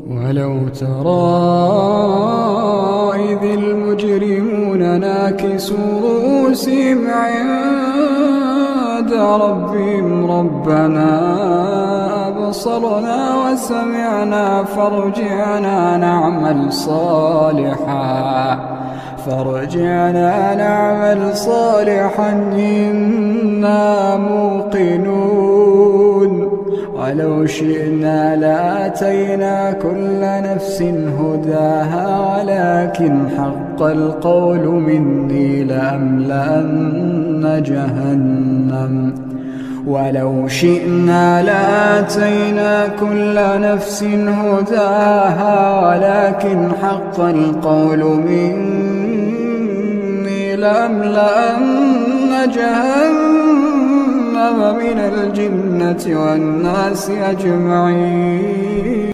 ولو ترى إذ المجرمون ناكسوا رؤوسهم عند ربهم ربنا أبصرنا وسمعنا فارجعنا نعمل صالحا إنا موقنون ولو شئنا لآتينا كل نفس هداها ولكن حق القول مني لأملأن جهنم ولو شئنا لآتينا كل نفس هداها ولكن حق القول مني لأملأن جهنم من الجنة والناس أجمعين.